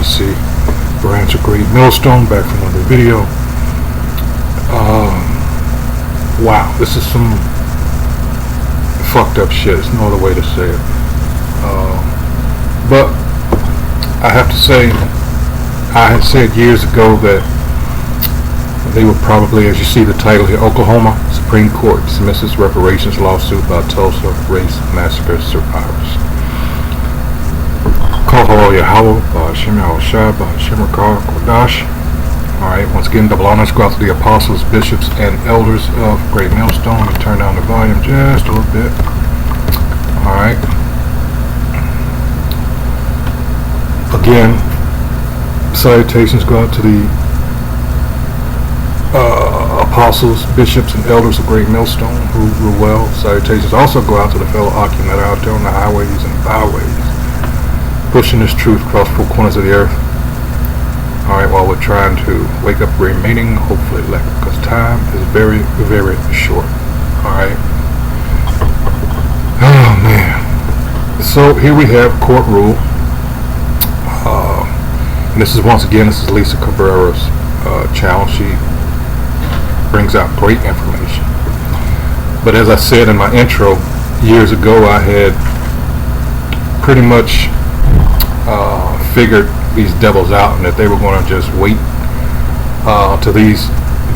DC. Branch of Great Millstone, back from another video. Wow, this is some fucked up shit. There's no other way to say it. But I have to say, I had said years ago that they were probably, as you see the title here, Oklahoma Supreme Court dismisses reparations lawsuit by Tulsa race massacre survivors. Alright, once again, double honors go out to the apostles, bishops, and elders of Great Millstone. Let me turn down the volume just a little bit. Alright. Again, salutations go out to the apostles, bishops, and elders of Great Millstone who rule well. Salutations also go out to the fellow Akim that are out there on the highways and byways, pushing this truth across four corners of the earth. Alright, while we're trying to wake up remaining, hopefully elect, because time is very, very short. Alright. Oh man. So here we have court rule. And this is once again, this is Lisa Cabrera's channel. She brings out great information. But as I said in my intro, years ago I had pretty much figured these devils out, and that they were going to just wait till these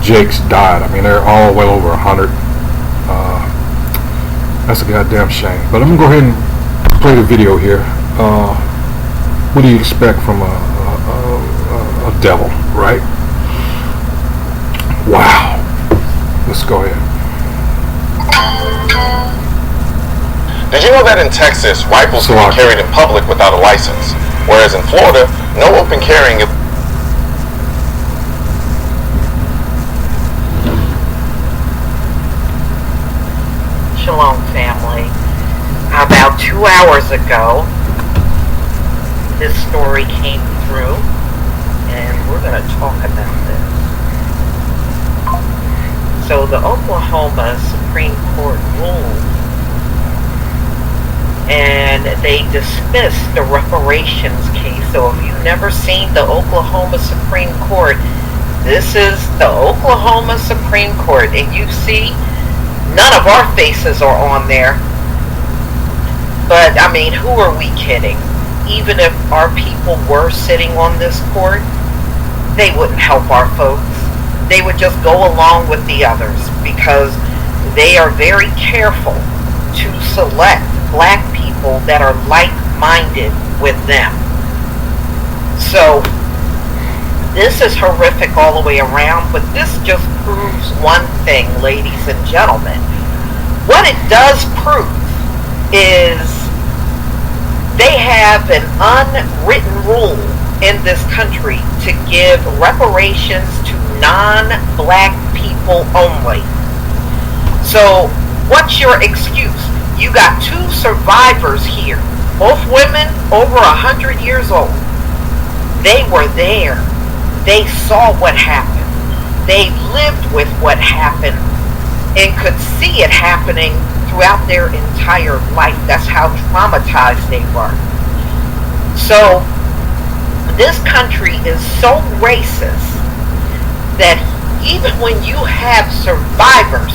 jakes died. I mean, they're all well over 100. That's a goddamn shame. But I'm going to go ahead and play the video here. What do you expect from a devil, right? Wow. Let's go ahead. Did you know that in Texas, rifles can be carried in public without a license? Whereas in Florida, no open carrying is... Shalom, family. About 2 hours ago, this story came through, and we're going to talk about this. So the Oklahoma Supreme Court ruled, and they dismissed the reparations case. So if you've never seen the Oklahoma Supreme Court, this is the Oklahoma Supreme Court, and you see none of our faces are on there. But I mean, who are we kidding? Even if our people were sitting on this court, they wouldn't help our folks. They would just go along with the others, because they are very careful to select black people that are like-minded with them. So this is horrific all the way around, but this just proves one thing, ladies and gentlemen. What it does prove is they have an unwritten rule in this country to give reparations to non-black people only. So what's your excuse? You got two survivors here, both women over 100 years old. They were there. They saw what happened. They lived with what happened and could see it happening throughout their entire life. That's how traumatized they were. So this country is so racist that even when you have survivors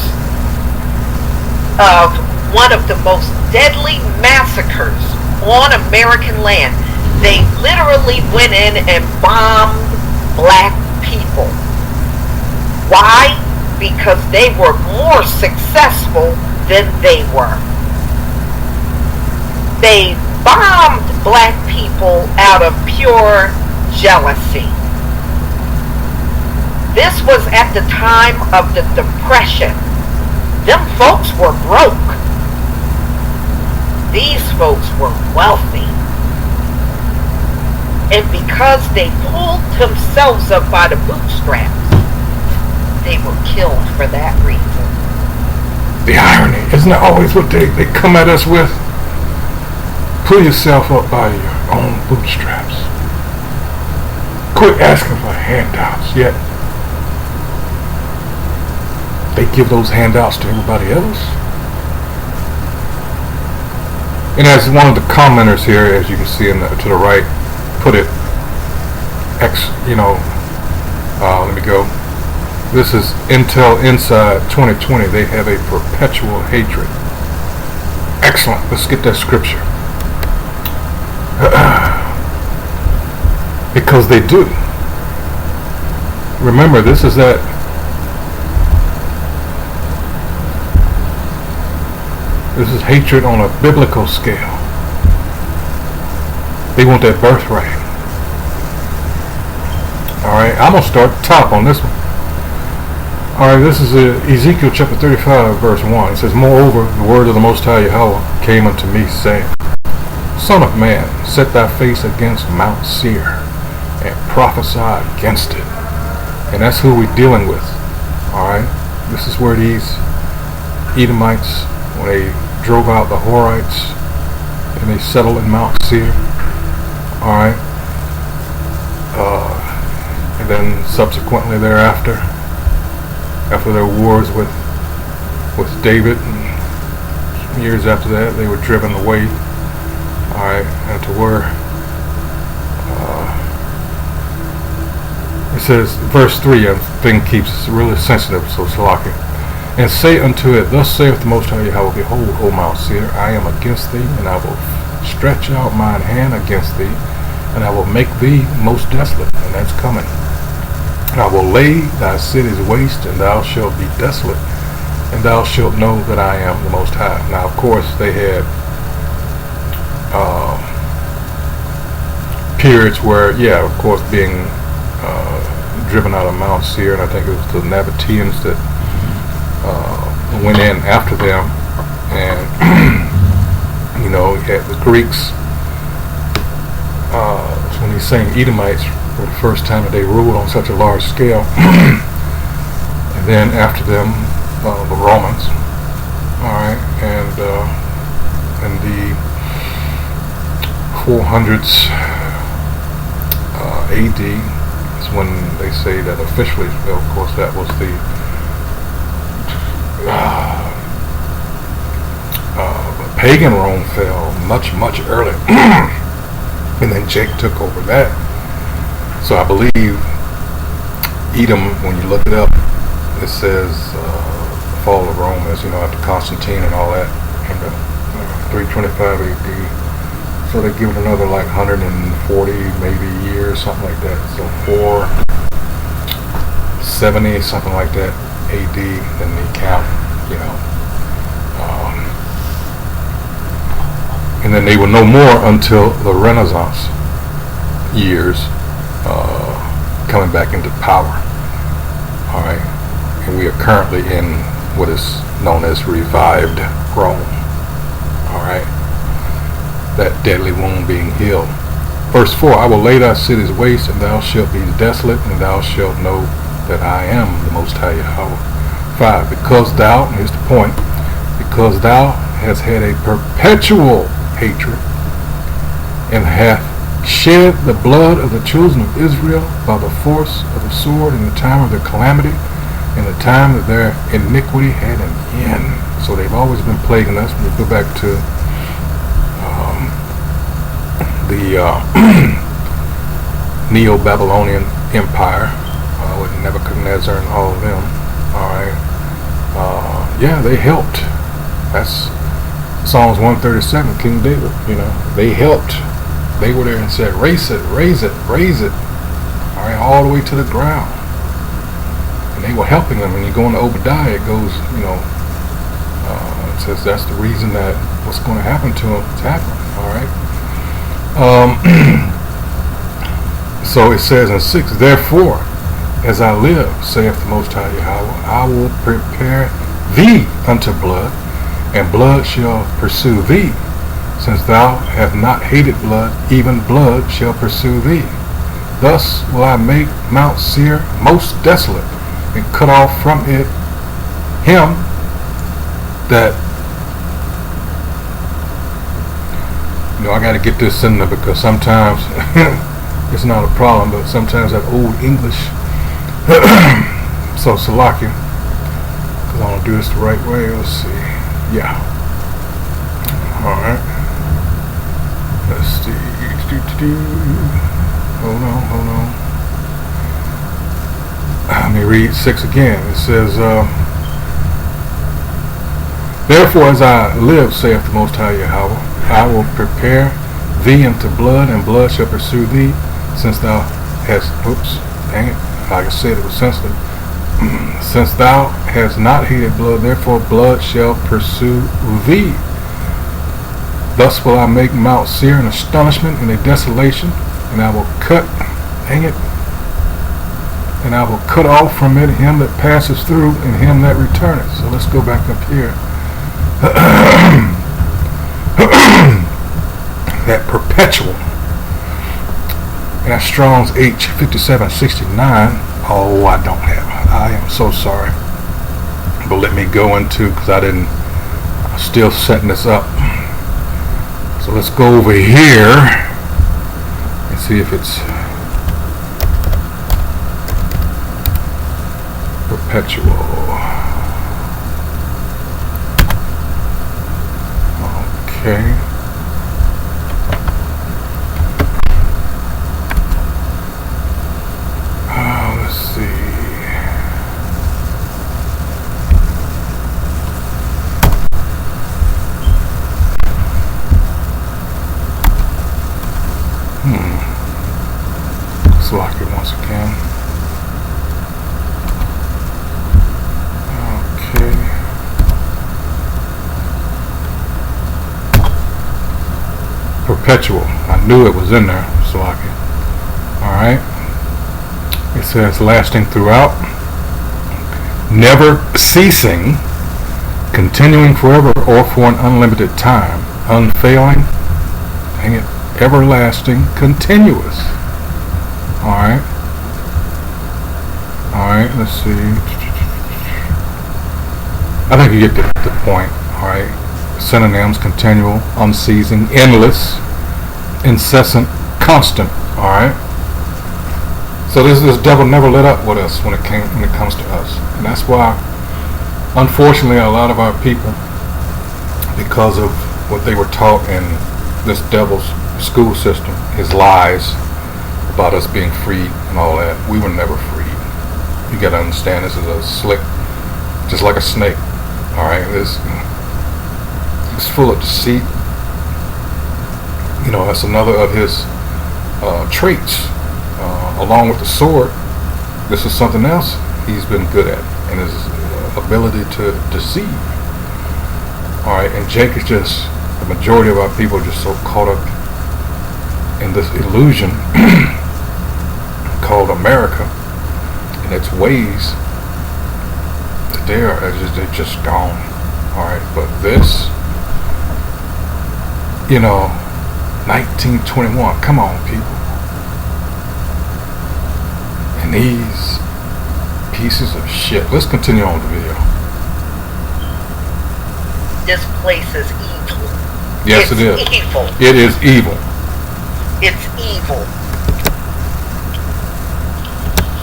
of one of the most deadly massacres on American land, they literally went in and bombed black people. Why? Because they were more successful than they were. They bombed black people out of pure jealousy. This was at the time of the Depression. Them folks were broke. These folks were wealthy. And because they pulled themselves up by the bootstraps, they were killed for that reason. The irony, isn't that always what they come at us with? Pull yourself up by your own bootstraps. Quit asking for handouts, yet they give those handouts to everybody else. And as one of the commenters here, as you can see to the right, put it, let me go. This is Intel Inside 2020. They have a perpetual hatred. Excellent. Let's get that scripture. Because they do. Remember, this is hatred on a biblical scale. They want that birthright. Alright, I'm going to start top on this one. Alright, this is Ezekiel chapter 35, verse 1. It says, Moreover, the word of the Most High Yahweh came unto me, saying, Son of man, set thy face against Mount Seir, and prophesy against it. And that's who we're dealing with. Alright, this is where these Edomites, when they drove out the Horites, and they settled in Mount Seir. Alright, and then subsequently thereafter, after their wars with David, and years after that, they were driven away. Alright, and to where it says, verse 3, a thing keeps really sensitive, so Salaki. And say unto it, Thus saith the Most High Yahweh, Behold, O Mount Seir, I am against thee, and I will stretch out mine hand against thee, and I will make thee most desolate, and that's coming. And I will lay thy cities waste, and thou shalt be desolate, and thou shalt know that I am the Most High. Now, of course, they had periods where, yeah, of course, being driven out of Mount Seir, and I think it was the Nabateans that went in after them, and you had the Greeks. When he's saying Edomites for the first time that they ruled on such a large scale, and then after them the Romans. All right, and in the 400s AD is when they say that officially, well, of course, that was the pagan Rome fell much earlier, and then Jake took over that. So I believe Edom, when you look it up, it says the fall of Rome is, after Constantine and all that, in the 325 AD. So they give it another like 140 maybe years, something like that. So 470, something like that, AD, then they count, and then they will no more until the Renaissance years, coming back into power. All right, and we are currently in what is known as revived Rome. All right, that deadly wound being healed. Verse 4, I will lay thy cities waste, and thou shalt be desolate, and thou shalt know that I am the Most High Yahweh. 5, because thou, and here's the point, because thou hast had a perpetual hatred, and hath shed the blood of the children of Israel by the force of the sword in the time of their calamity, in the time that their iniquity had an end. So they've always been plaguing us. When we go back to the Neo-Babylonian Empire with Nebuchadnezzar and all of them. All right, yeah, they helped. That's Psalms 137, King David. They helped. They were there and said, raise it, raise it, raise it. All right, all the way to the ground. And they were helping them. When you go into Obadiah, it goes, it says that's the reason that what's going to happen to them is happening. All right. So it says in 6, therefore, as I live, saith the Most High Yahweh, I will prepare thee unto blood, and blood shall pursue thee. Since thou hast not hated blood, even blood shall pursue thee. Thus will I make Mount Seir most desolate, and cut off from it him that, I got to get this in there because sometimes it's not a problem, but sometimes that old English, so Salakia, because I want to do this the right way. Let's see. Yeah. Alright. Let's see. Hold on. let me read 6 again. It says, therefore as I live, saith the Most High Yahweh, I will prepare thee unto blood, and blood shall pursue thee, since thou hast, oops, dang it, like I said, it was sensitive. Since thou hast not hated blood, therefore blood shall pursue thee. Thus will I make Mount Seir an astonishment and a desolation, and I will cut, dang it, and I will cut off from it him that passes through and him that returneth. So let's go back up here. That perpetual. And that Strong's H5769. Oh, I don't have it. I am so sorry. But let me go into, because I'm still setting this up. So let's go over here and see if it's perpetual. Okay. Let's see. Let's lock it once again. Okay. Perpetual. I knew it was in there, so I can. Alright. It says lasting throughout, never ceasing, continuing forever or for an unlimited time, unfailing, dang it, everlasting, continuous. Alright. Alright, let's see. I think you get the point. Alright. Synonyms: continual, unceasing, endless, incessant, constant. Alright. So this devil never let up with us when it comes to us. And that's why, unfortunately, a lot of our people, because of what they were taught in this devil's school system, his lies about us being free and all that, we were never free. You gotta understand, this is a slick, just like a snake. Alright, it's full of deceit. You know, that's another of his traits. Along with the sword, this is something else he's been good at, and his ability to deceive. Alright, and Jake is just, the majority of our people are just so caught up in this illusion called America and its ways that they're just gone. Alright, but this, you know, 1921, come on people. And these pieces of shit. Let's continue on with the video. This place is evil. Yes, it's it is. Evil. It is evil. It's evil.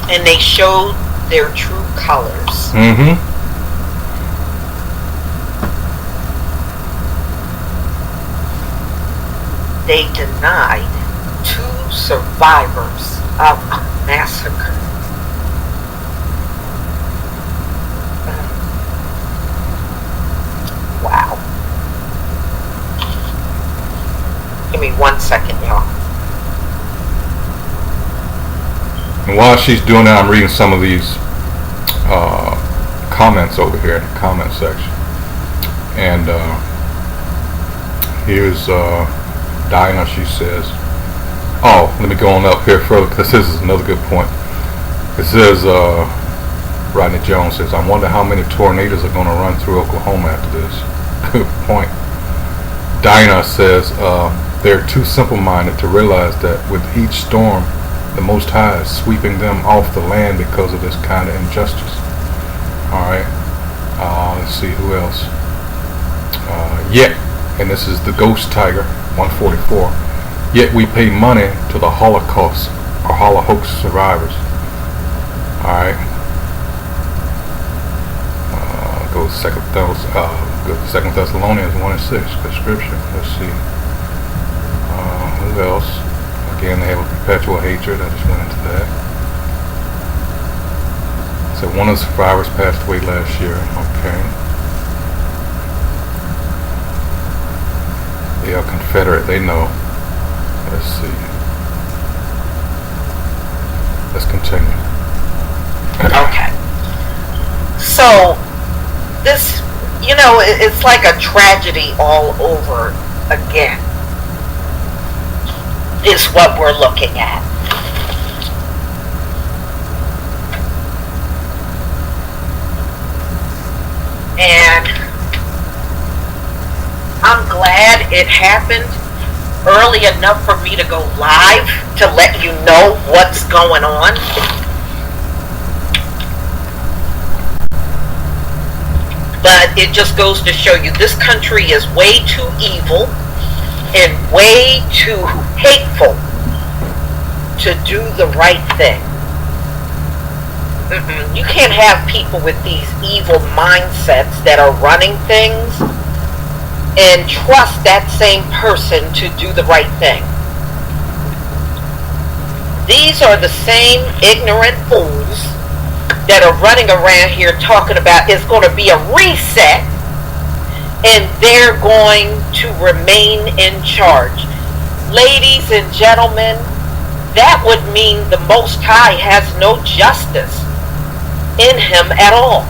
And they showed their true colors. Mm-hmm. They denied 2 survivors of a massacre. Wow. Give me 1 second, y'all. And while she's doing that, I'm reading some of these comments over here in the comment section. And here's Dinah. She says, oh, let me go on up here further, because this is another good point. It says, Rodney Jones says, I wonder how many tornadoes are going to run through Oklahoma after this. Good point. Dinah says, they're too simple-minded to realize that with each storm, the Most High is sweeping them off the land because of this kind of injustice. Alright. Let's see, who else? Yet, and this is the Ghost Tiger, 144. Yet we pay money to the Holocaust or Holocaust survivors. Alright. Go to 2 Thessalonians 1:6, good scripture. Let's see. Who else? Again, they have a perpetual hatred. I just went into that. So one of the survivors passed away last year. Okay. They are Confederate. They know. Let's see. Let's continue. Okay. So, this, it's like a tragedy all over again, is what we're looking at. And I'm glad it happened early enough for me to go live to let you know what's going on. But it just goes to show you this country is way too evil and way too hateful to do the right thing. You can't have people with these evil mindsets that are running things and trust that same person to do the right thing. These are the same ignorant fools that are running around here talking about it's going to be a reset and they're going to remain in charge. Ladies and gentlemen, that would mean the Most High has no justice in him at all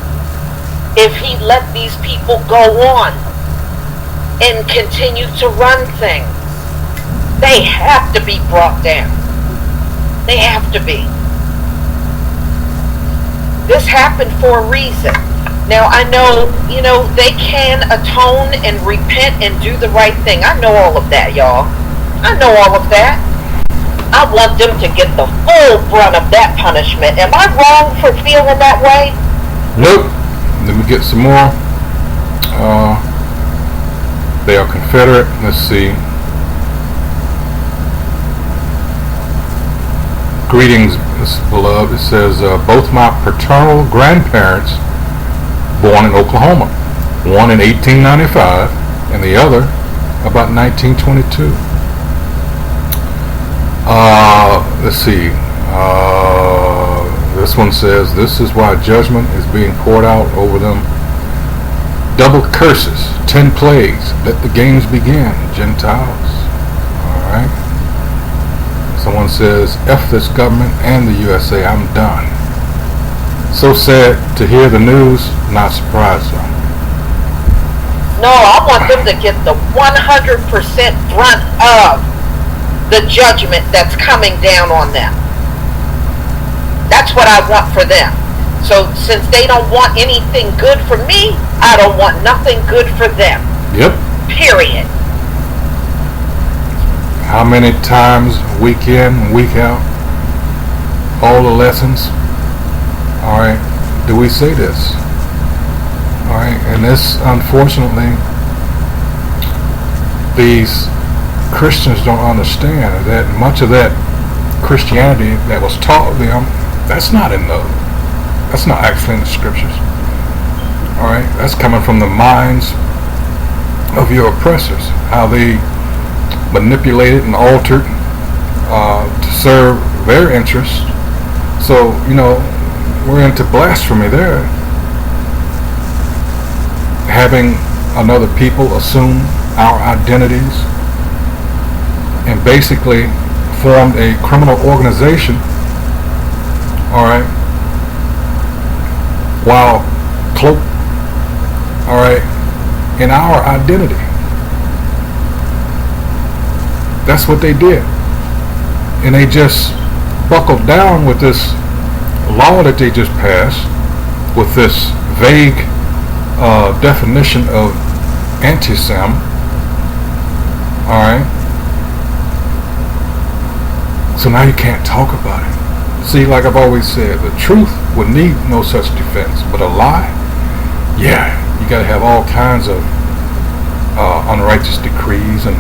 if he let these people go on and continue to run things. They have to be brought down. They have to be. This happened for a reason. Now I know, they can atone and repent and do the right thing. I know all of that, y'all. I know all of that. I want them to get the full brunt of that punishment. Am I wrong for feeling that way? Nope. Let me get some more. They are Confederate. Let's see. Greetings, beloved. It says, both my paternal grandparents born in Oklahoma. One in 1895 and the other about 1922. Let's see. This one says, this is why judgment is being poured out over them. Double curses, 10 plagues, let the games begin, Gentiles. Alright. Someone says, F this government and the USA, I'm done. So sad to hear the news, not surprised though. No, I want them to get the 100% brunt of the judgment that's coming down on them. That's what I want for them. So since they don't want anything good for me, I don't want nothing good for them. Yep. Period. How many times, week in, week out, all the lessons, alright, do we say this? Alright, and this, unfortunately, these Christians don't understand that much of that Christianity that was taught them, that's not actually in the scriptures. Alright, that's coming from the minds of your oppressors, how they manipulated and altered to serve their interests. So, we're into blasphemy there. Having another people assume our identities and basically formed a criminal organization, alright, while cloaked, alright, in our identity. That's what they did. And they just buckled down with this law that they just passed, with this vague definition of anti-Sem. Alright? So now you can't talk about it. See, like I've always said, the truth would need no such defense. But a lie, yeah, you gotta have all kinds of unrighteous decrees and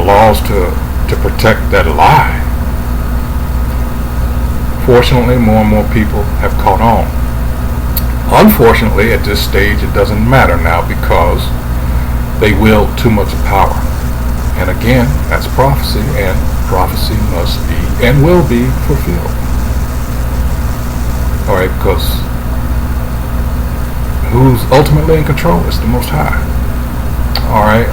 laws to protect that lie. Fortunately, more and more people have caught on. Unfortunately, at this stage, it doesn't matter now because they wield too much power. And again, that's prophecy, and prophecy must be and will be fulfilled. Alright, because who's ultimately in control is the Most High. All right.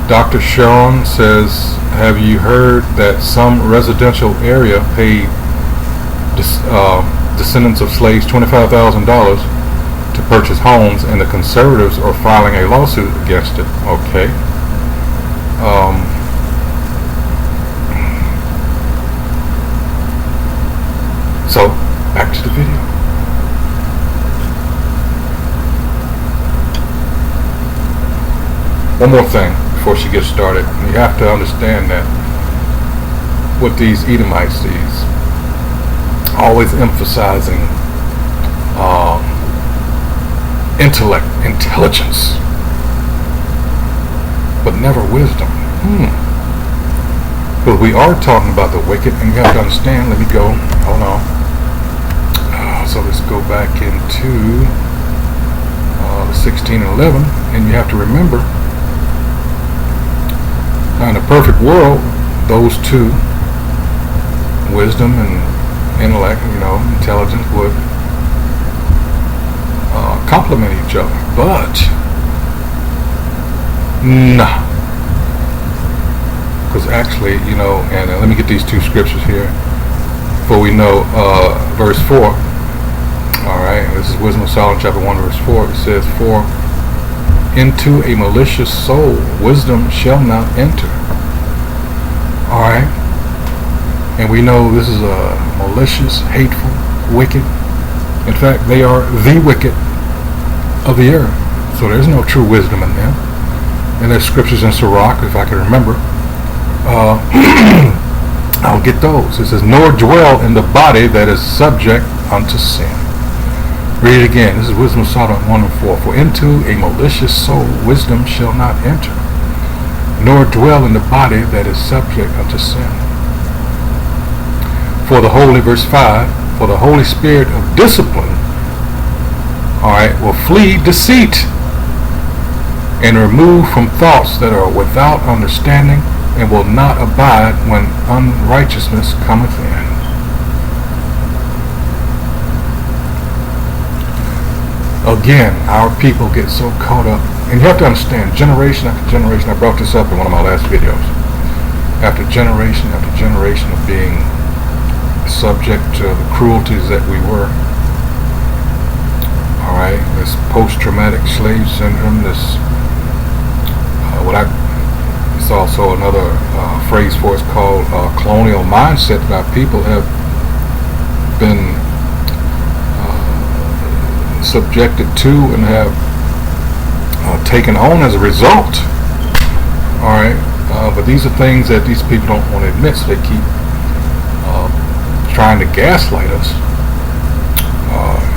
Dr. Sharon says, have you heard that some residential area paid descendants of slaves $25,000 to purchase homes, and the conservatives are filing a lawsuit against it? Okay. So, back to the video. One more thing before she gets started. You have to understand that with these Edomites, these always emphasizing intellect, intelligence, but never wisdom. But we are talking about the wicked, and you have to understand. Let me go. Hold on. So let's go back into 16 and 11, and you have to remember, in a perfect world, those two, wisdom and intellect, intelligence, would complement each other. But nah, because actually, and let me get these two scriptures here before we know. Verse 4. All right, this is Wisdom of Solomon, chapter 1, verse 4. It says, "For into a malicious soul wisdom shall not enter." All right, and we know this is a malicious, hateful, wicked. In fact, they are the wicked of the earth. So there's no true wisdom in them. And there's scriptures in Sirach, if I can remember. I'll get those. It says, "Nor dwell in the body that is subject unto sin." Read it again. This is Wisdom of Solomon 1 and 4. "For into a malicious soul wisdom shall not enter, nor dwell in the body that is subject unto sin. For the Holy," verse 5, "for the Holy Spirit of discipline," all right, "will flee deceit, and remove from thoughts that are without understanding, and will not abide when unrighteousness cometh in." Again, our people get so caught up, and you have to understand, generation after generation, I brought this up in one of my last videos, after generation of being subject to the cruelties that we were. All right, this post-traumatic slave syndrome, this, it's also another phrase for it's called colonial mindset that our people have been subjected to and have taken on as a result. All right, but these are things that these people don't want to admit, so they keep trying to gaslight us.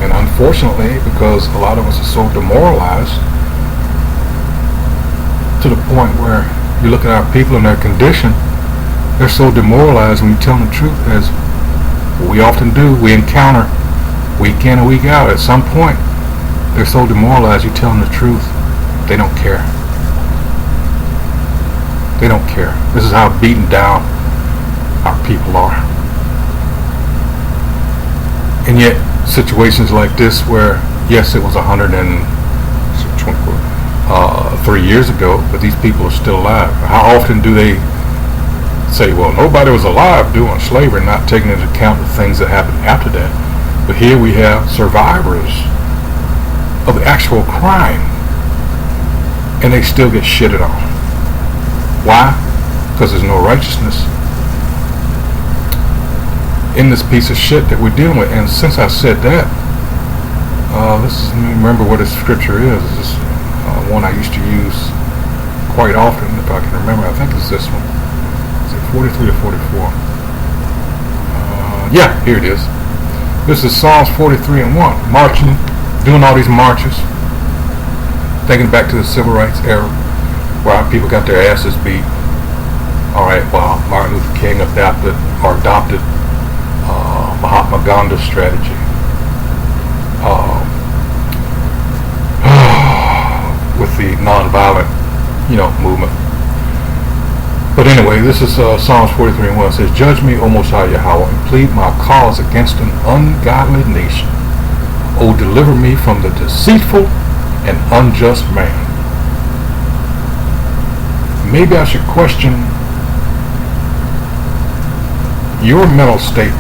And unfortunately, because a lot of us are so demoralized to the point where you look at our people and their condition, they're so demoralized when you tell them the truth, as we often do. We encounter week in and week out. At some point, they're so demoralized, you tell them the truth, they don't care. They don't care. This is how beaten down our people are. And yet, situations like this where, yes, it was 103 years ago, but these people are still alive. How often do they say, well, nobody was alive during slavery, not taking into account the things that happened after that? But here we have survivors of the actual crime, and they still get shitted on. Why? Because there's no righteousness in this piece of shit that we're dealing with. And since I said that, let me remember what this scripture is. This is one I used to use quite often, if I can remember. I think it's this one. Is it 43 or 44? Yeah, here it is. This is Psalms 43 and 1. Marching, doing all these marches, thinking back to the civil rights era, where our people got their asses beat. All right, well, Martin Luther King adopted Mahatma Gandhi's strategy. With the nonviolent, movement. But anyway, this is Psalms 43 and 1. It says, "Judge me, O Most High Yahweh, and plead my cause against an ungodly nation. O deliver me from the deceitful and unjust man. Maybe I should question your mental state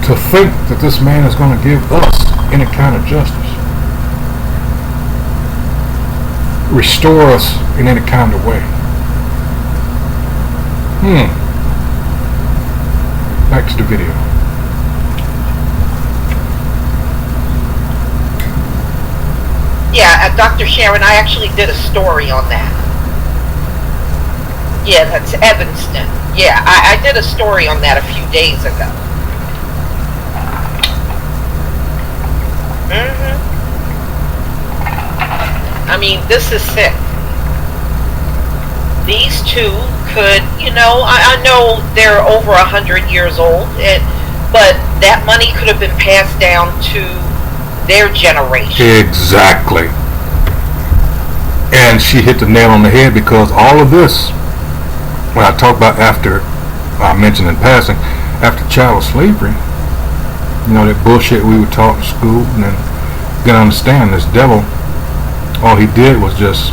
to think that this man is going to give us any kind of justice, restore us in any kind of way. Back to the video. Yeah, Dr. Sharon, I actually did a story on that. Yeah, that's Evanston. Yeah, I did a story on that a few days ago. I mean, this is sick. These two could, I know they're over 100 years old, but that money could have been passed down to their generation. Exactly. And she hit the nail on the head, because all of this, when I talk about after, I mentioned in passing, after chattel slavery, that bullshit we were taught in school, and then you gotta understand, this devil, all he did was just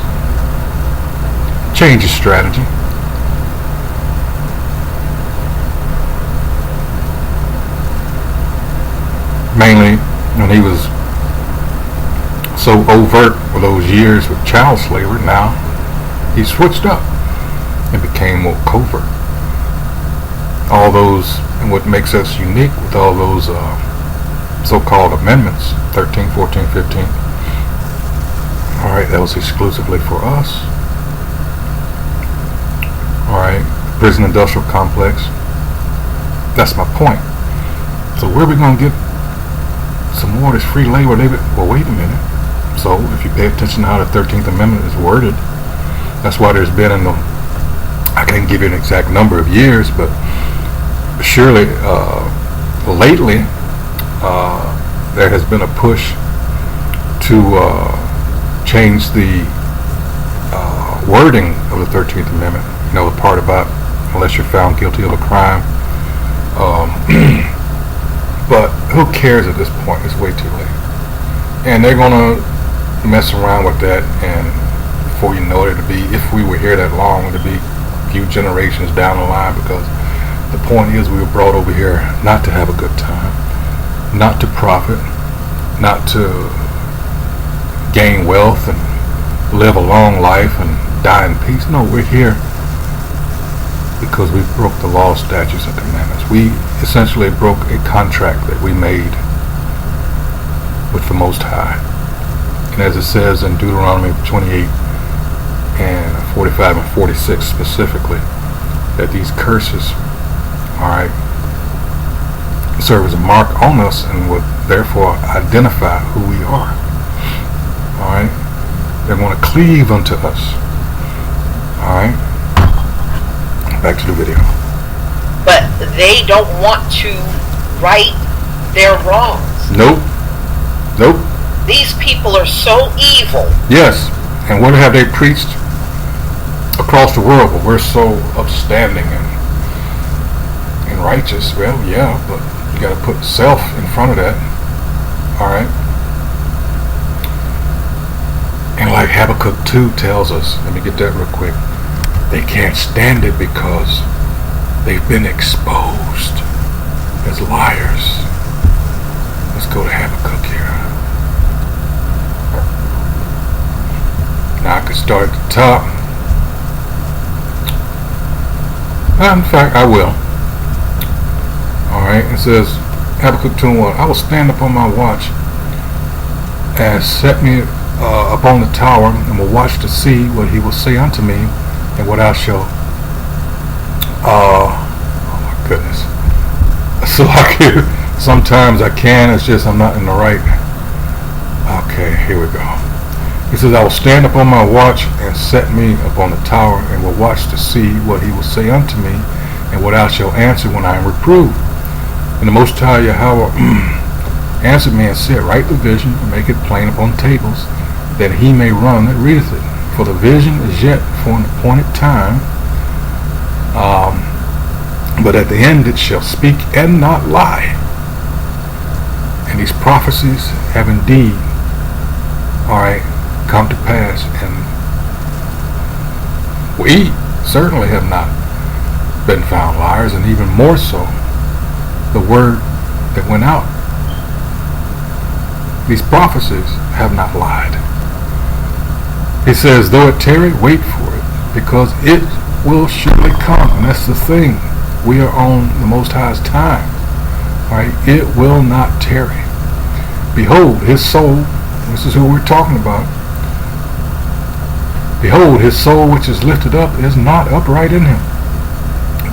change his strategy. Mainly when he was so overt for those years with child slavery, now he switched up and became more covert. All those, and what makes us unique with all those so-called amendments, 13, 14, 15. Alright, that was exclusively for us. Alright, prison industrial complex. That's my point. So where are we going to get some more of this free labor? Well, wait a minute. So if you pay attention to how the 13th Amendment is worded, that's why there's been I can't give you an exact number of years, but surely lately there has been a push to change the wording of the 13th Amendment. The part about unless you're found guilty of a crime. But who cares at this point? It's way too late. And they're going to mess around with that, and before you know it, it'll be, if we were here that long, it'll be a few generations down the line, because the point is we were brought over here not to have a good time, not to profit, not to gain wealth and live a long life and die in peace. No, we're here because we broke the law, statutes, and commandments. We essentially broke a contract that we made with the Most High. And as it says in Deuteronomy 28 and 45 and 46 specifically, that these curses, alright, serve as a mark on us and would therefore identify who we are. Alright? They're going to cleave unto us. Alright? Back to the video. But they don't want to right their wrongs. Nope. These people are so evil. Yes. And what have they preached across the world? But we're so upstanding and righteous. Well, yeah, but you got to put self in front of that. Alright? And like Habakkuk 2 tells us, let me get that real quick. They can't stand it because they've been exposed as liars. Let's go to Habakkuk here. Now I could start at the top. In fact, I will. Alright, it says, Habakkuk 2:1, I will stand upon my watch and set me upon the tower, and will watch to see what he will say unto me, and what I shall, oh my goodness. So sometimes I can, it's just I'm not in the right. Okay, here we go. He says, I will stand upon my watch and set me upon the tower, and will watch to see what he will say unto me, and what I shall answer when I am reproved. And the Most High Yahweh answered me and said, write the vision and make it plain upon tables, that he may run that readeth it. For the vision is yet for an appointed time. but at the end it shall speak and not lie. And these prophecies have indeed, come to pass, and we certainly have not been found liars, and even more so, the word that went out. These prophecies have not lied. He says, though it tarry, wait for it, because it will surely come. And that's the thing. We are on the Most High's time. It will not tarry. Behold, his soul, this is who we're talking about. Behold, his soul which is lifted up is not upright in him,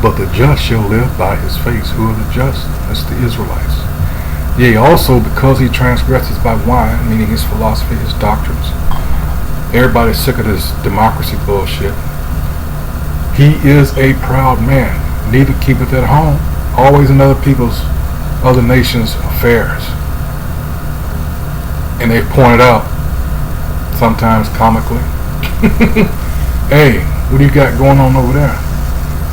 but the just shall live by his face. Who are the just? That's the Israelites. Yea, also because he transgresses by wine, meaning his philosophy, his doctrines. Everybody's sick of this democracy bullshit. He is a proud man, neither keepeth at home, always in other nations' affairs. And they pointed out, sometimes comically, hey, what do you got going on over there?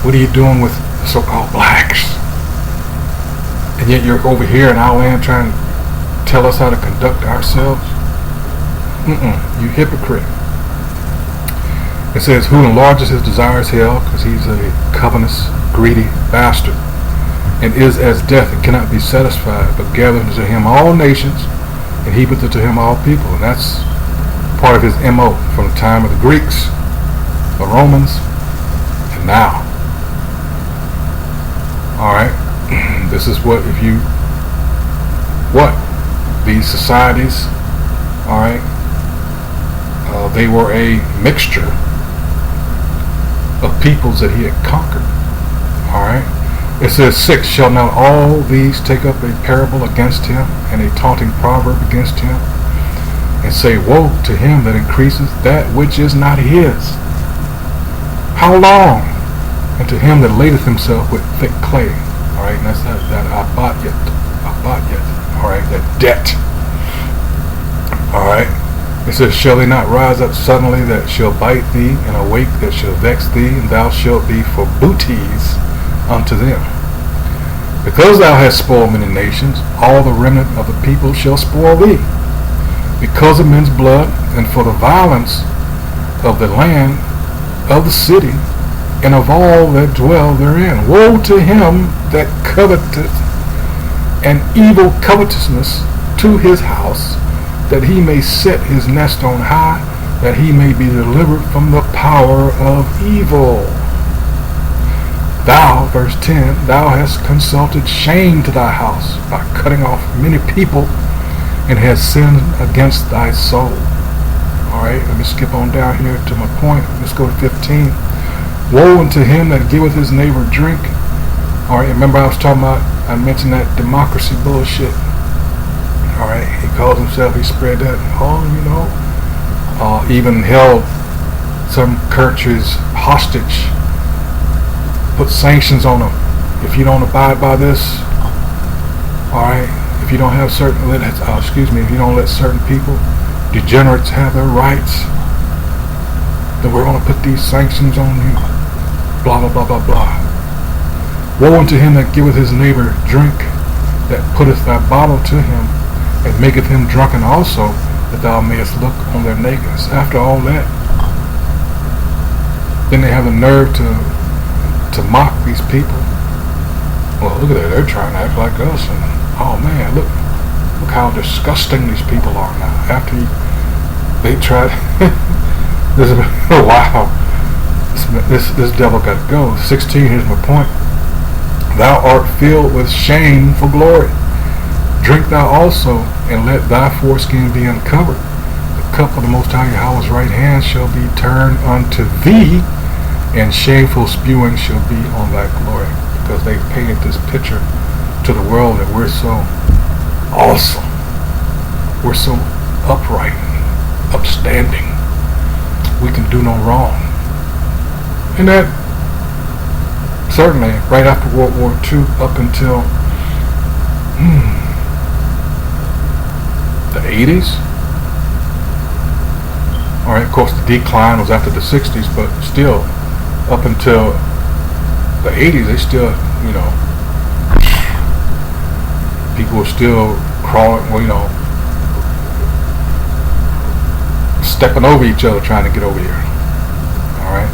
What are you doing with the so-called blacks? And yet you're over here in our land trying to tell us how to conduct ourselves? You hypocrite. It says, who enlarges his desires hell, because he's a covetous, greedy bastard, and is as death and cannot be satisfied, but gathereth unto him all nations, and heapeth unto him all people. And that's part of his MO from the time of the Greeks, the Romans, and now. This is what these societies, they were a mixture of peoples that he had conquered. It says 6, shall not all these take up a parable against him, and a taunting proverb against him, and say, woe to him that increases that which is not his? How long? And to him that ladeth himself with thick clay. And that's that abatyat, that debt. It says, shall they not rise up suddenly that shall bite thee, and awake that shall vex thee, and thou shalt be for booties unto them? Because thou hast spoiled many nations, all the remnant of the people shall spoil thee. Because of men's blood, and for the violence of the land, of the city, and of all that dwell therein. Woe to him that coveteth an evil covetousness to his house, that he may set his nest on high, that he may be delivered from the power of evil. Thou, verse 10, thou hast consulted shame to thy house by cutting off many people, and hast sinned against thy soul. Let me skip on down here to my point. Let's go to 15. Woe unto him that giveth his neighbor drink. Remember I mentioned that democracy bullshit. He calls himself, he spread that, even held some countries hostage, put sanctions on them. If you don't abide by this, if you don't have if you don't let certain people, degenerates, have their rights, then we're going to put these sanctions on you. Blah, blah, blah, blah, blah. Woe unto him that giveth his neighbor drink, that putteth thy bottle to him, and maketh him drunken also, that thou mayest look on their nakedness. After all that, then they have the nerve to mock these people. Well, look at that, they're trying to act like us, and oh man, look how disgusting these people are now. After they tried, this is wow. This devil got to go. 16, here's my point. Thou art filled with shame for glory. Drink thou also, and let thy foreskin be uncovered. The cup of the Most High Yahweh's right hand shall be turned unto thee, and shameful spewing shall be on thy glory. Because they painted this picture to the world that we're so awesome. We're so upright, upstanding. We can do no wrong. And that certainly right after World War II up until the 80s. Of course the decline was after the 60s, but still up until the 80s, they still, you know, people were still crawling, well, you know, stepping over each other trying to get over here. Alright.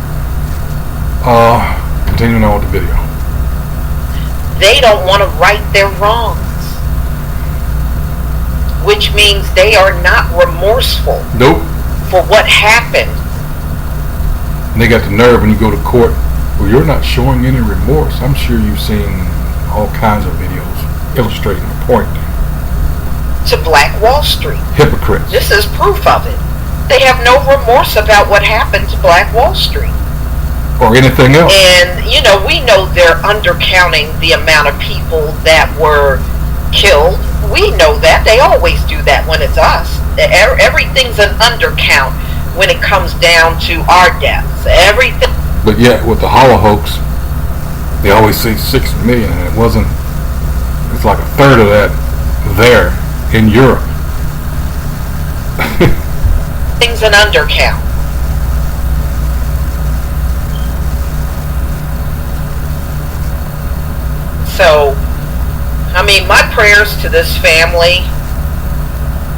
Continuing on with the video. They don't want to right their wrongs, which means they are not remorseful Nope. for what happened. And they got the nerve when you go to court. Well, you're not showing any remorse. I'm sure you've seen all kinds of videos illustrating the point. To Black Wall Street. Hypocrites. This is proof of it. They have no remorse about what happened to Black Wall Street. Or anything else. And, you know, we know they're undercounting the amount of people that were killed. We know that. They always do that when it's us. Everything's an undercount when it comes down to our deaths. Everything. But yet, with the Hollow hoax, they always say 6 million, and it wasn't. It's like a third of that there in Europe. Things an undercount. So, I mean, my prayers to this family.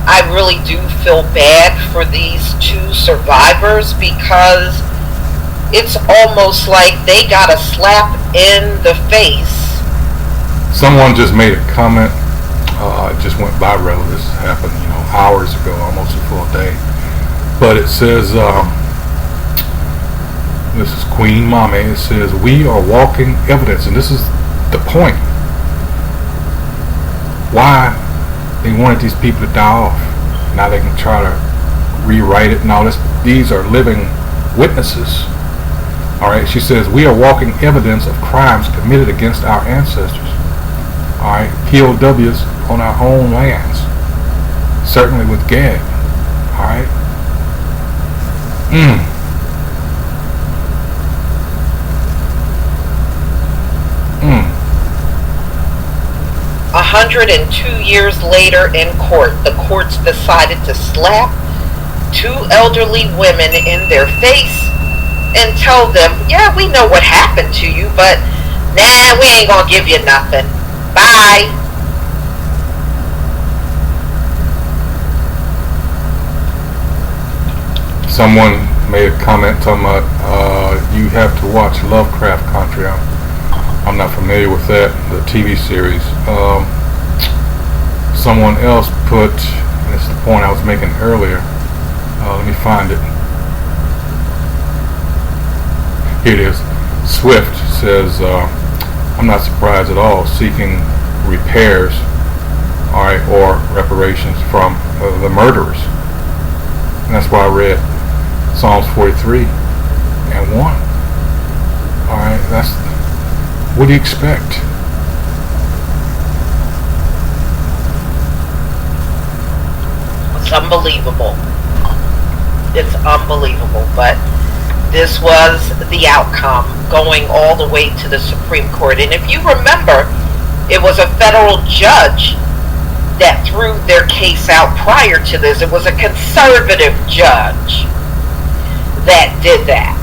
I really do feel bad for these two survivors because it's almost like they got a slap in the face. Someone just made a comment. It just went viral. This happened, you know, hours ago, almost a full day. But it says, this is Queen Mommy. It says, we are walking evidence, and this is the point. Why they wanted these people to die off. Now they can try to rewrite it and all this. These are living witnesses. Alright, she says, we are walking evidence of crimes committed against our ancestors. Alright, POWs on our own lands. Certainly with Gad. Alright. 102 years later in court, the courts decided to slap two elderly women in their face and tell them, yeah, we know what happened to you, but nah, we ain't gonna give you nothing. Bye. Someone made a comment talking about you have to watch Lovecraft Country. I'm not familiar with that, the TV series. Someone else put, and this is the point I was making earlier. Let me find it. Here it is. Swift says, I'm not surprised at all, seeking repairs, alright, or reparations from the murderers. And that's why I read Psalms 43 and 1. Alright, that's, what do you expect? It's unbelievable. It's unbelievable, but this was the outcome, going all the way to the Supreme Court. And if you remember, it was a federal judge that threw their case out prior to this. It was a conservative judge that did that.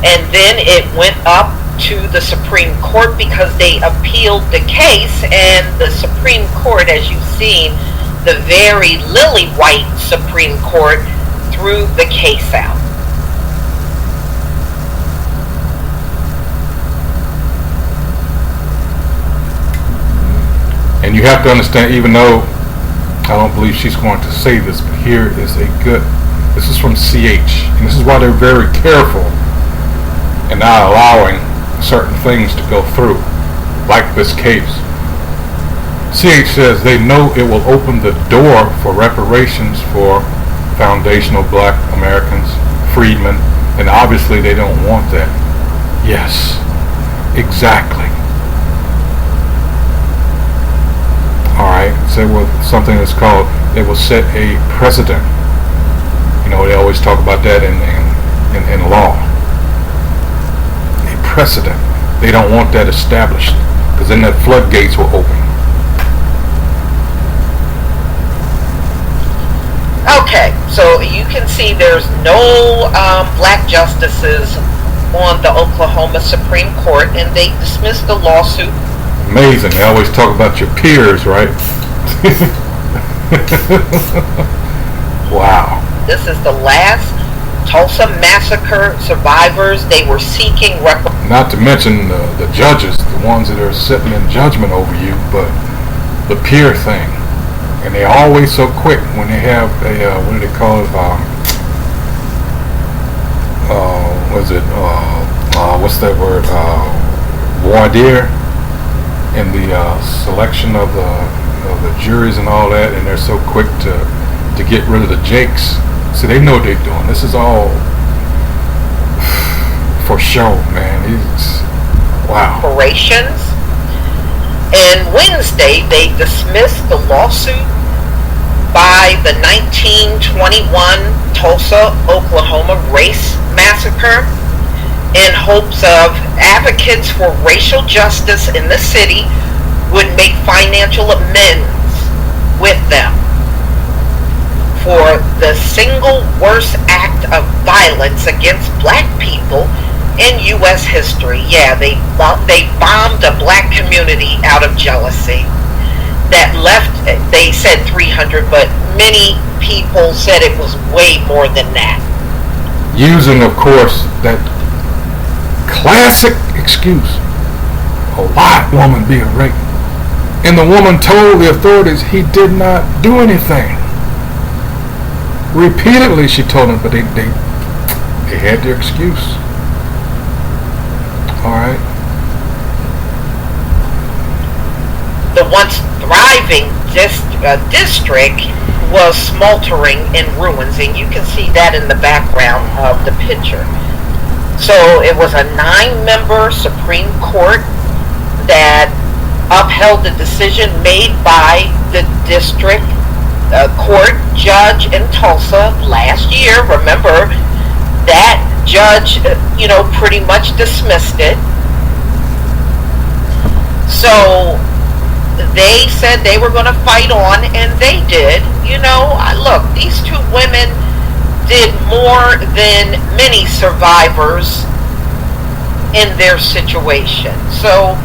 And then it went up to the Supreme Court because they appealed the case, and the Supreme Court, as you've seen, the very lily white Supreme Court, threw the case out. And you have to understand, even though I don't believe she's going to say this, but here is a good, this is from CH, and this is why they're very careful and not allowing certain things to go through, like this case. CH says they know it will open the door for reparations for foundational black Americans, freedmen, and obviously they don't want that. Yes, exactly. Alright, so with something that's called, they will set a precedent. You know, they always talk about that in law. A precedent. They don't want that established, because then the floodgates will open. Okay, so you can see there's no black justices on the Oklahoma Supreme Court, and they dismissed the lawsuit. Amazing. They always talk about your peers, right? Wow. This is the last Tulsa massacre survivors. They were seeking Not to mention the judges, the ones that are sitting in judgment over you, but the peer thing. And they're always so quick when they have a, what do they call it? What's that word? Voir dire, in the selection of the juries and all that, and they're so quick to get rid of the jakes. So they know what they're doing. This is all for show, man. Wow. Reparations. And Wednesday, they dismissed the lawsuit by the 1921 Tulsa, Oklahoma race massacre in hopes of advocates for racial justice in the city would make financial amends with them for the single worst act of violence against black people in U.S. history. Yeah, they bombed a black community out of jealousy. That left, they said 300, but many people said it was way more than that. Using, of course, that classic excuse, a white woman being raped. And the woman told the authorities he did not do anything. Repeatedly she told them, but they had their excuse. Alright. The once thriving district was smoldering in ruins, and you can see that in the background of the picture. So it was a 9-member Supreme Court that upheld the decision made by the district court judge in Tulsa last year. Remember, that judge, pretty much dismissed it. So they said they were going to fight on, and they did. Look, these two women did more than many survivors in their situation. So,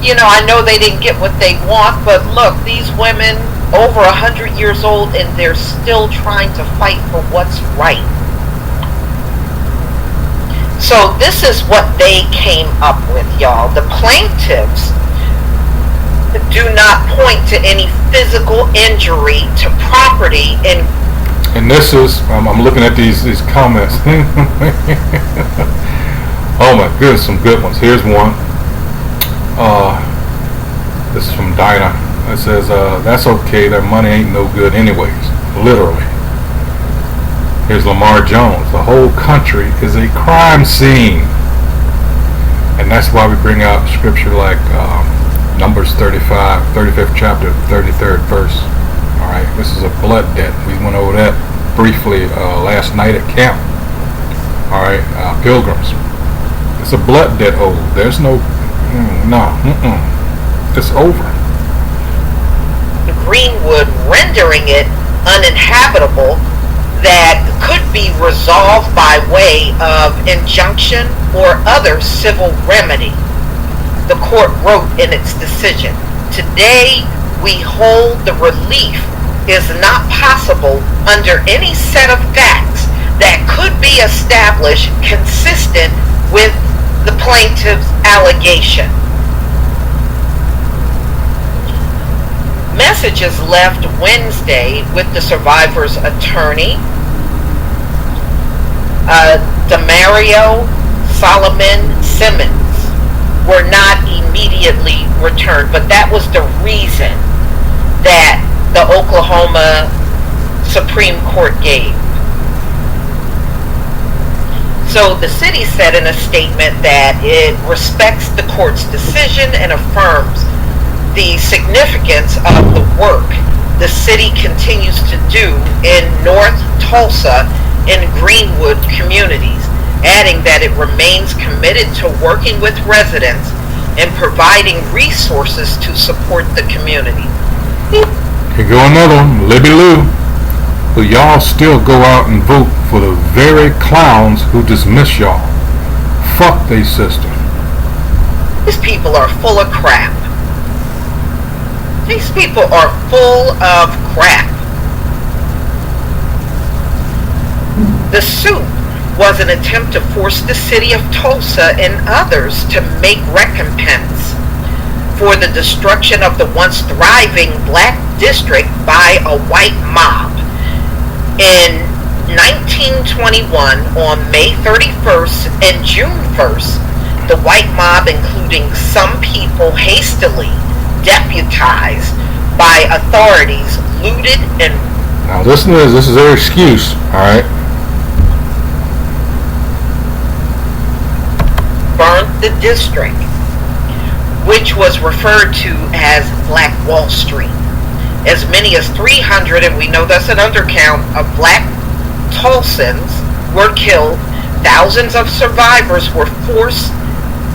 I know they didn't get what they want, but look, these women over 100 years old, and they're still trying to fight for what's right. So this is what they came up with, y'all. The plaintiffs do not point to any physical injury to property in. And this is, I'm looking at these comments. Oh my goodness, some good ones. Here's one. This is from Dinah. It says, that's okay, their money ain't no good anyways. Literally. Here's Lamar Jones. The whole country is a crime scene. And that's why we bring out scripture like Numbers 35th chapter, 33rd verse. Alright, this is a blood debt. We went over that briefly last night at camp. Alright, pilgrims. It's a blood debt owed. There's no, it's over. Greenwood, rendering it uninhabitable, that could be resolved by way of injunction or other civil remedy. The court wrote in its decision, "Today we hold the relief is not possible under any set of facts that could be established consistent with the plaintiff's allegation." Messages left Wednesday with the survivor's attorney, Demario Solomon Simmons, were not immediately returned, but that was the reason that the Oklahoma Supreme Court gave. So the city said in a statement that it respects the court's decision and affirms the significance of the work the city continues to do in North Tulsa and Greenwood communities, adding that it remains committed to working with residents and providing resources to support the community. Here go another one, Libby Lou. But y'all still go out and vote for the very clowns who dismiss y'all. Fuck these system. These people are full of crap. These people are full of crap. The suit was an attempt to force the city of Tulsa and others to make recompense for the destruction of the once thriving black district by a white mob. In 1921, on May 31st and June 1st, the white mob, including some people hastily deputized by authorities, looted and... Now listen to this. This is their excuse, alright? burnt the district, which was referred to as Black Wall Street. As many as 300, and we know that's an undercount, of black Tulsans were killed. Thousands of survivors were forced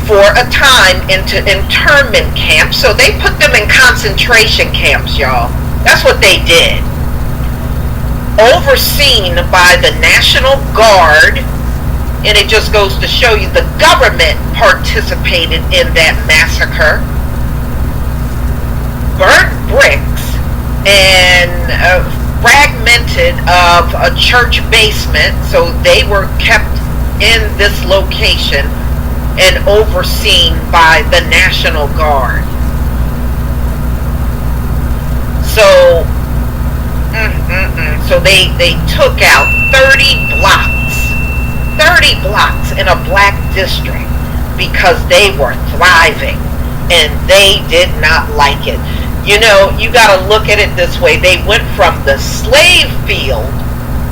for a time into internment camps. So they put them in concentration camps, y'all. That's what they did. Overseen by the National Guard, and it just goes to show you the government participated in that massacre. Burnt bricks and fragmented of a church basement, so they were kept in this location and overseen by the National Guard. So they took out 30 blocks in a black district because they were thriving and they did not like it. You know, you got to look at it this way. They went from the slave field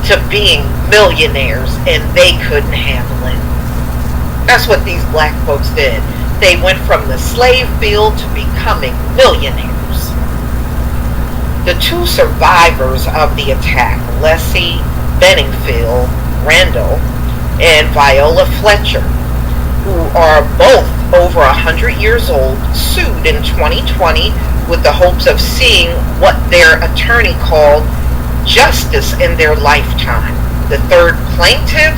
to being millionaires, and they couldn't handle it. That's what these black folks did. They went from the slave field to becoming millionaires. The two survivors of the attack, Leslie Benningfield Randall and Viola Fletcher, who are both over 100 years old, sued in 2020 with the hopes of seeing what their attorney called justice in their lifetime. The third plaintiff,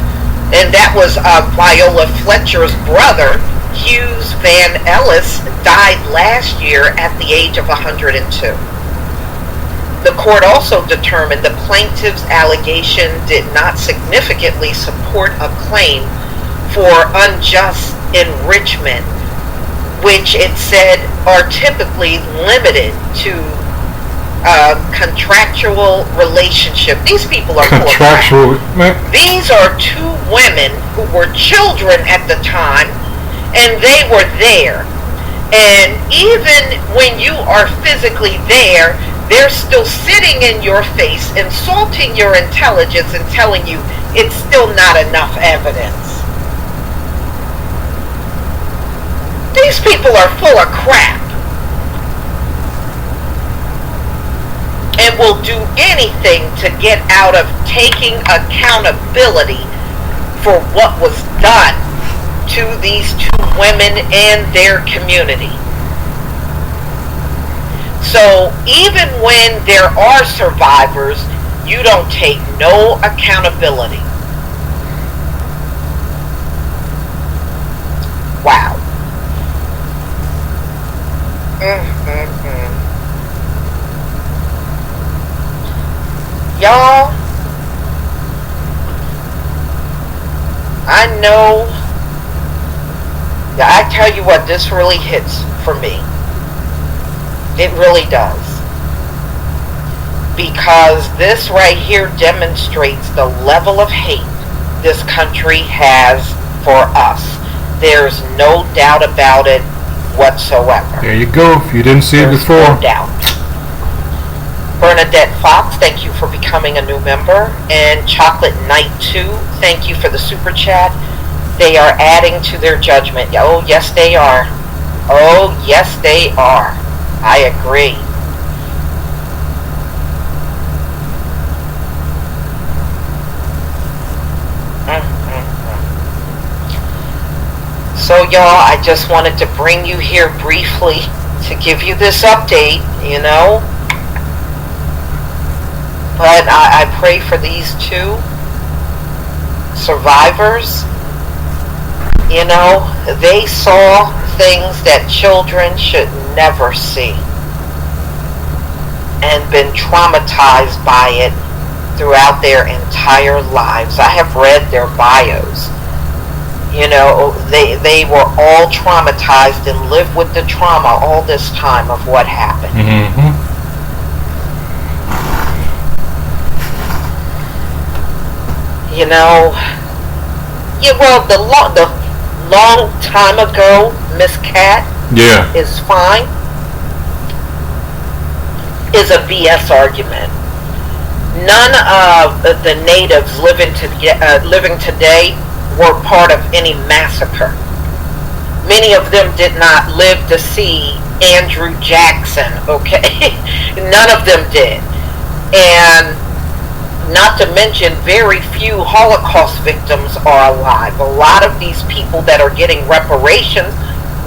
and that was Viola Fletcher's brother, Hughes Van Ellis, died last year at the age of 102. The court also determined the plaintiff's allegation did not significantly support a claim for unjust enrichment, which it said are typically limited to contractual relationship. These people are contractual. These are two women who were children at the time, and they were there. And even when you are physically there, they're still sitting in your face, insulting your intelligence and telling you it's still not enough evidence. These people are full of crap and will do anything to get out of taking accountability for what was done to these two women and their community. So even when there are survivors, you don't take no accountability. Wow. Y'all, I know, I tell you what, this really hits for me. It really does. Because this right here demonstrates the level of hate this country has for us. There's no doubt about it whatsoever. There you go. If you didn't see it before. No doubt. Bernadette Fox, thank you for becoming a new member. And Chocolate Knight 2, thank you for the super chat. They are adding to their judgment. Oh, yes, they are. Oh, yes, they are. I agree. So, y'all, I just wanted to bring you here briefly to give you this update, you know. But I pray for these two survivors You know, they saw things that children should never see and been traumatized by it throughout their entire lives. I have read their bios. You know, they were all traumatized and lived with the trauma all this time of what happened. Mm-hmm. You know, yeah, well, the long time ago, Miss Cat is fine, is a BS argument. None of the natives living today were part of any massacre. Many of them did not live to see Andrew Jackson, okay? None of them did. And not to mention, very few Holocaust victims are alive. A lot of these people that are getting reparations,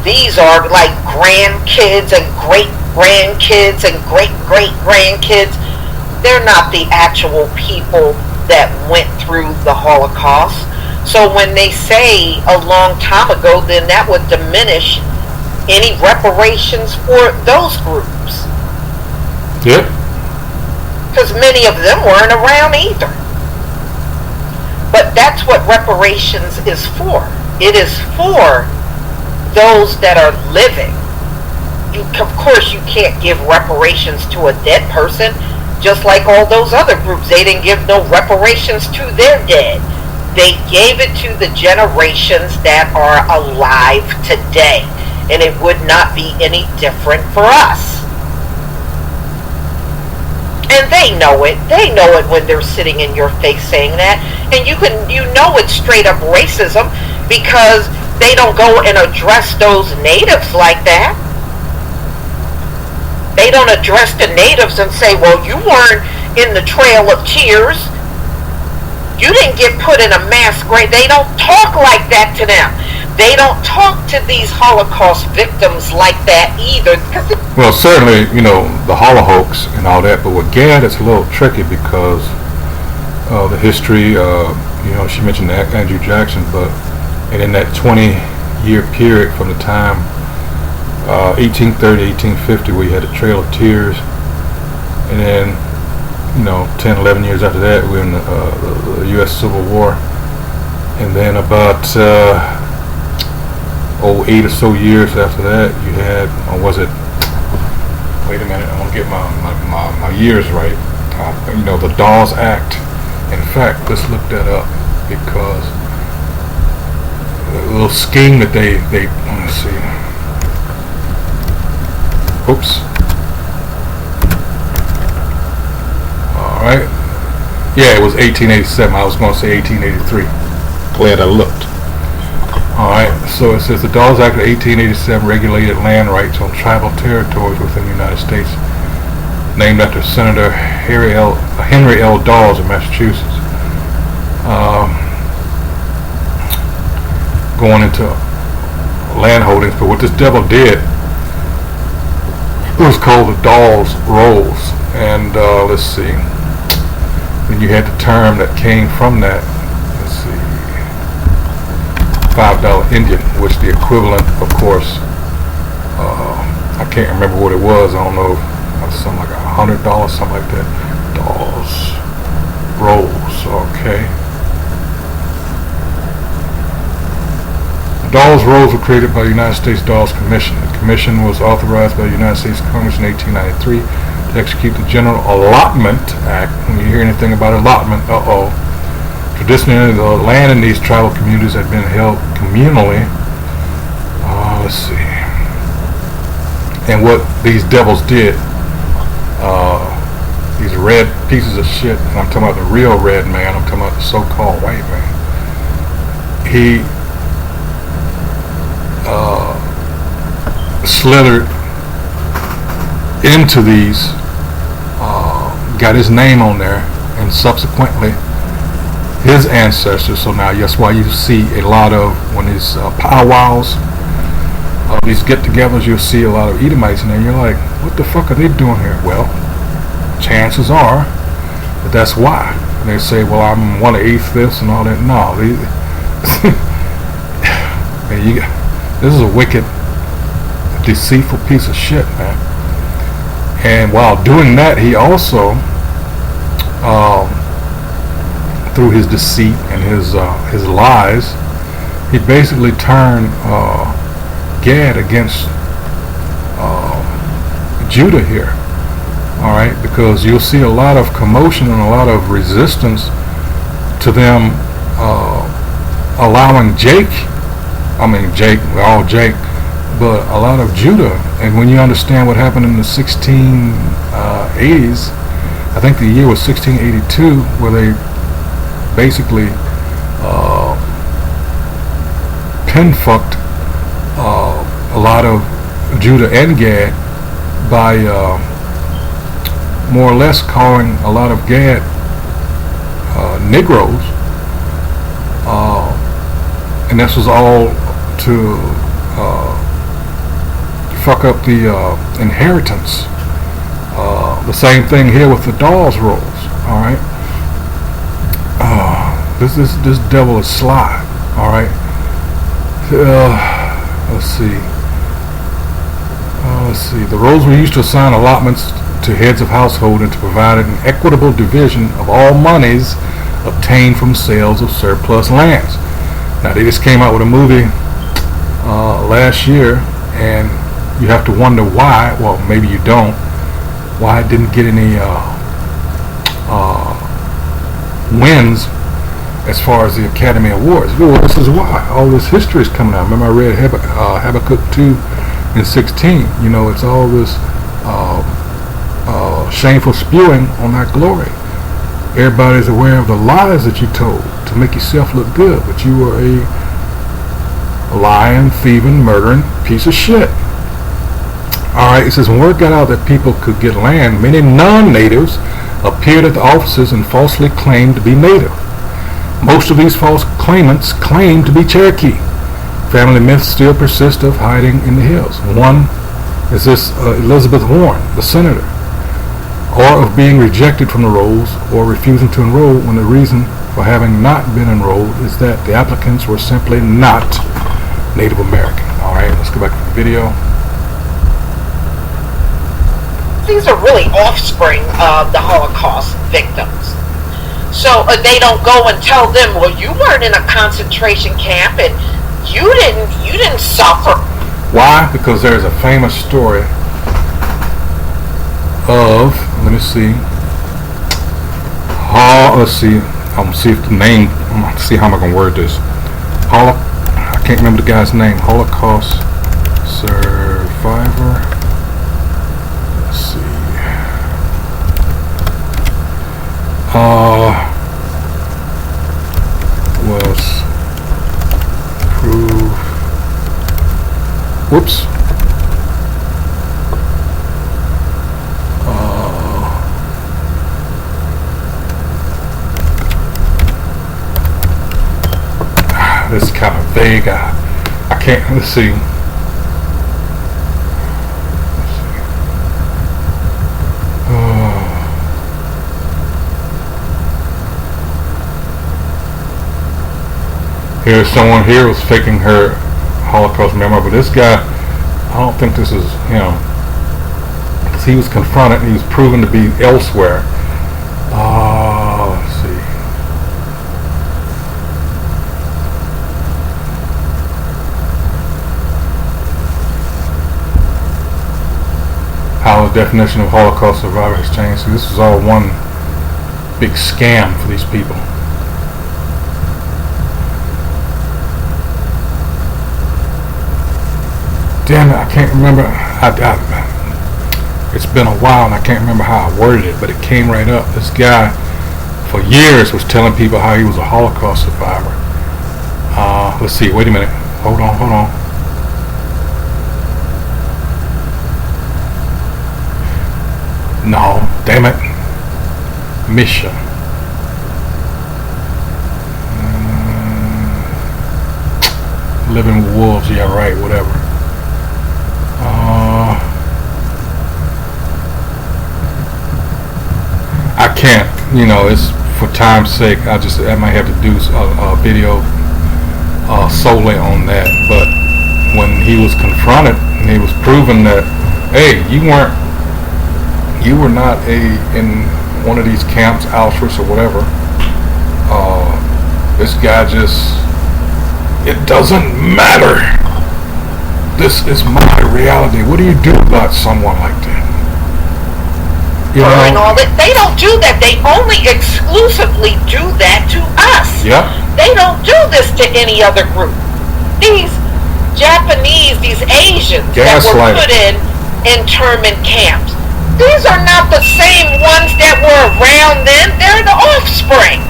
these are like grandkids and great-grandkids and great-great-grandkids. They're not the actual people that went through the Holocaust. So when they say a long time ago, then that would diminish any reparations for those groups. Yep. Because many of them weren't around either. But that's what reparations is for. It is for those that are living. Of course, you can't give reparations to a dead person, just like all those other groups. They didn't give no reparations to their dead. They gave it to the generations that are alive today. And it would not be any different for us. And they know it. They know it when they're sitting in your face saying that. And you know it's straight up racism because they don't go and address those natives like that. They don't address the natives and say, well, you weren't in the Trail of Tears. You didn't get put in a mass grave. They don't talk like that to them. They don't talk to these Holocaust victims like that either. Well, certainly, you know, the Holocaust and all that, but with Gad, it's a little tricky because of the history. You know, she mentioned Andrew Jackson, and in that 20-year period from the time 1830, 1850, we had the Trail of Tears, and then, you know, 10, 11 years after that, we were in the U.S. Civil War, and then about 8 or so years after that, you had, or was it? Wait a minute, I want to get my years right. You know, the Dawes Act. In fact, let's look that up because the little scheme that they let's see. Oops. All right. Yeah, it was 1887. I was going to say 1883. Glad I looked. Alright, so it says the Dawes Act of 1887 regulated land rights on tribal territories within the United States, named after Senator Henry L. Dawes of Massachusetts. Going into land holdings, but what this devil did, it was called the Dawes Rolls, and let's see, then you had the term that came from that, let's see, $5 Indian, which the equivalent, of course, I can't remember what it was. I don't know, something like $100, something like that. Dawes Rolls, okay. The Dawes Rolls were created by the United States Dawes Commission. The commission was authorized by the United States Congress in 1893 to execute the General Allotment Act. When you hear anything about allotment, traditionally, the land in these tribal communities had been held communally. Let's see. And what these devils did, these red pieces of shit, and I'm talking about the real red man, I'm talking about the so-called white man, he slithered into these, got his name on there, and subsequently his ancestors. So now that's why you see a lot of, when these powwows, these get-togethers, you'll see a lot of Edomites in there. You're like, what the fuck are they doing here? Well, chances are that that's why. And they say, well, I'm 1/8 this and all that. No, And this is a wicked, deceitful piece of shit, man. And while doing that, he also, through his deceit and his lies, he basically turned Gad against Judah here. All right, because you'll see a lot of commotion and a lot of resistance to them allowing Jake, we're all Jake, but a lot of Judah. And when you understand what happened in the 1680s, I think the year was 1682, where they basically pin-fucked a lot of Judah and Gad by more or less calling a lot of Gad Negroes, and this was all to fuck up the inheritance. The same thing here with the Dawes rolls. All right, this devil is sly. All right, let's see. The rolls were used to assign allotments to heads of household and to provide an equitable division of all monies obtained from sales of surplus lands. Now they just came out with a movie last year, and you have to wonder why. Well, maybe you don't. Why it didn't get any wins as far as the Academy Awards. Well, this is why. All this history is coming out. Remember, I read Habakkuk 2 and 16. You know, it's all this shameful spewing on that glory. Everybody's aware of the lies that you told to make yourself look good, but you were a lying, thieving, murdering piece of shit. Alright, it says, when word got out that people could get land, many non-natives appeared at the offices and falsely claimed to be native. Most of these false claimants claimed to be Cherokee. Family myths still persist of hiding in the hills. One is this Elizabeth Warren, the senator, or of being rejected from the rolls or refusing to enroll when the reason for having not been enrolled is that the applicants were simply not Native American. Alright, let's go back to the video. These are really offspring of the Holocaust victims. So they don't go and tell them, well, you weren't in a concentration camp and you didn't suffer. Why? Because there's a famous story of, let me see, let's see, I'm gonna see if the name, I'm gonna see how am I gonna word this. I can't remember the guy's name. Holocaust survivor. Let's see. Was proof. Whoops. This is kind of vague. I can't. Let's see. Here's someone here was faking her Holocaust memoir, but this guy, I don't think this is him, because he was confronted and he was proven to be elsewhere. Let's see. How the definition of Holocaust survivor has changed. So this is all one big scam for these people. Damn it, I can't remember. It's been a while and I can't remember how I worded it, but it came right up. This guy, for years, was telling people how he was a Holocaust survivor. Let's see, wait a minute. Hold on. No, damn it. Misha. Living with Wolves, yeah, right, whatever. I can't, it's for time's sake. I might have to do a video solely on that. But when he was confronted and he was proven that, hey, you were not in one of these camps, Auschwitz or whatever. This guy just, it doesn't matter. This is my reality. What do you do about someone like that? You know? And all that. They don't do that. They only exclusively do that to us. Yeah. They don't do this to any other group. These Japanese, these Asians that were put in internment camps, these are not the same ones that were around then. They're the offspring.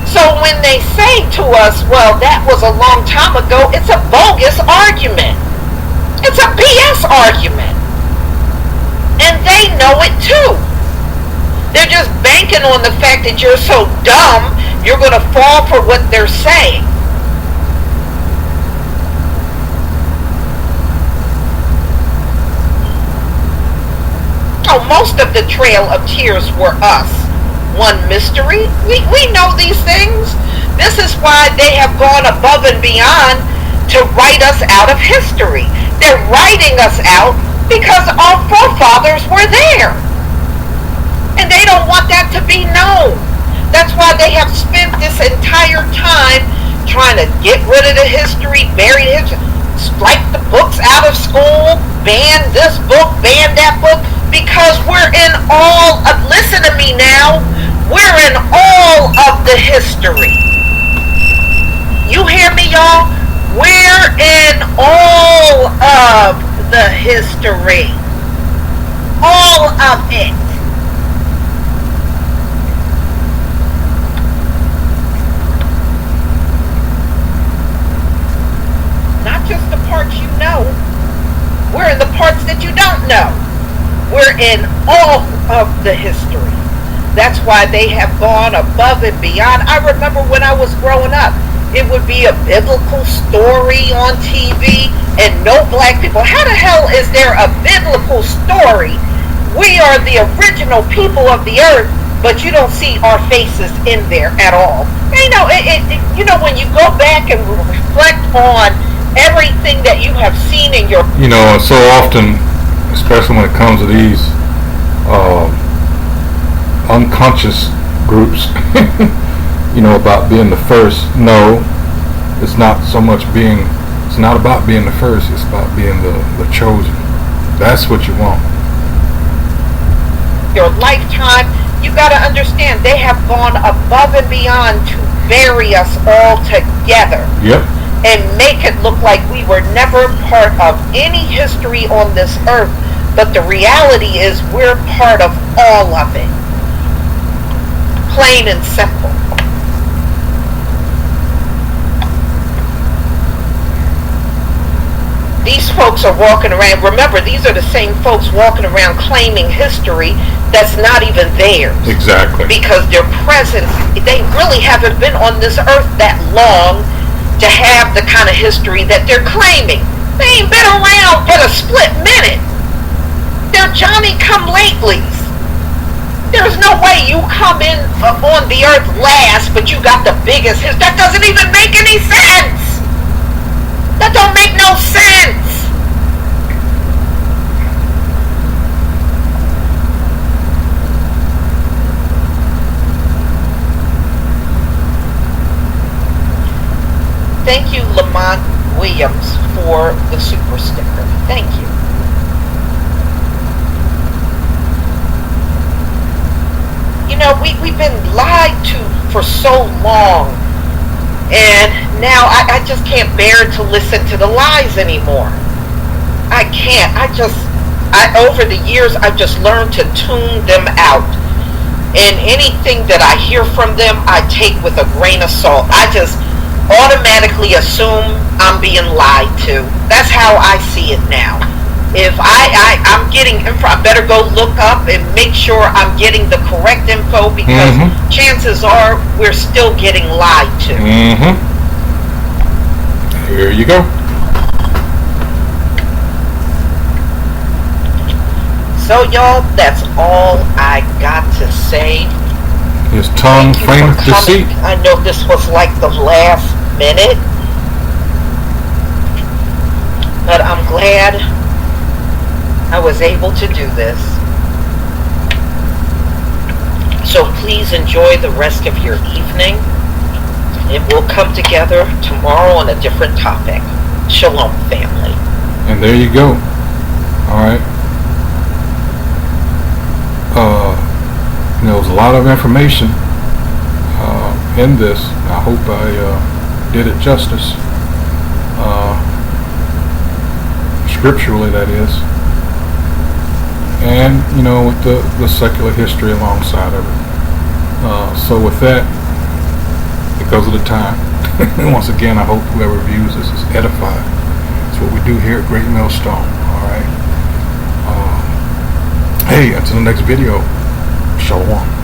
So when they say to us, well, that was a long time ago, it's a bogus argument. It's a BS argument. And they know it too. They're just banking on the fact that you're so dumb, you're going to fall for what they're saying. Oh, most of the Trail of Tears were us. One mystery. We know these things. This is why they have gone above and beyond to write us out of history. They're writing us out because our forefathers were there. And they don't want that to be known. That's why they have spent this entire time trying to get rid of the history, bury history, strike the books out of school, ban this book, ban that book, because we're in all of, listen to me now, we're in all of the history. You hear me, y'all? We're in all of the history. All of it. Not just the parts you know. We're in the parts that you don't know. We're in all of the history. That's why they have gone above and beyond. I remember when I was growing up, it would be a biblical story on TV and no black people. How the hell is there a biblical story? We are the original people of the earth, but you don't see our faces in there at all. You know, you know, when you go back and reflect on everything that you have seen in your... You know, so often, especially when it comes to these unconscious groups, you know, about being the first. No, it's not so much being, it's not about being the first, it's about being the chosen. That's what you want. Your lifetime, you got to understand, they have gone above and beyond to bury us all together. Yep. And make it look like we were never part of any history on this earth. But the reality is we're part of all of it. Plain and simple. These folks are walking around, remember, these are the same folks walking around claiming history that's not even theirs. Exactly. Because their presence, they really haven't been on this earth that long to have the kind of history that they're claiming. They ain't been around but a split minute. They're Johnny-come-latelys. There's no way you come in on the earth last, but you got the biggest history. That doesn't even make any sense. That don't make no sense. Thank you, Lamont Williams, for the super sticker. Thank you. You know, we've been lied to for so long, and now I just can't bear to listen to the lies anymore. I can't. Over the years, I've just learned to tune them out. And anything that I hear from them, I take with a grain of salt. I just automatically assume I'm being lied to. That's how I see it now. If I'm getting info, I better go look up and make sure I'm getting the correct info, because chances are we're still getting lied to. Here you go. So y'all, that's all I got to say. His tongue frameth deceit. I know this was like the last minute, glad I was able to do this. So please enjoy the rest of your evening, and we'll come together tomorrow on a different topic. Shalom, family. And there you go. All right. There was a lot of information in this. I hope I did it justice. Scripturally, that is. And, with the secular history alongside of it. So with that, because of the time, once again, I hope whoever views this is edified. That's what we do here at Great Millstone. All right. Hey, until the next video, shalom.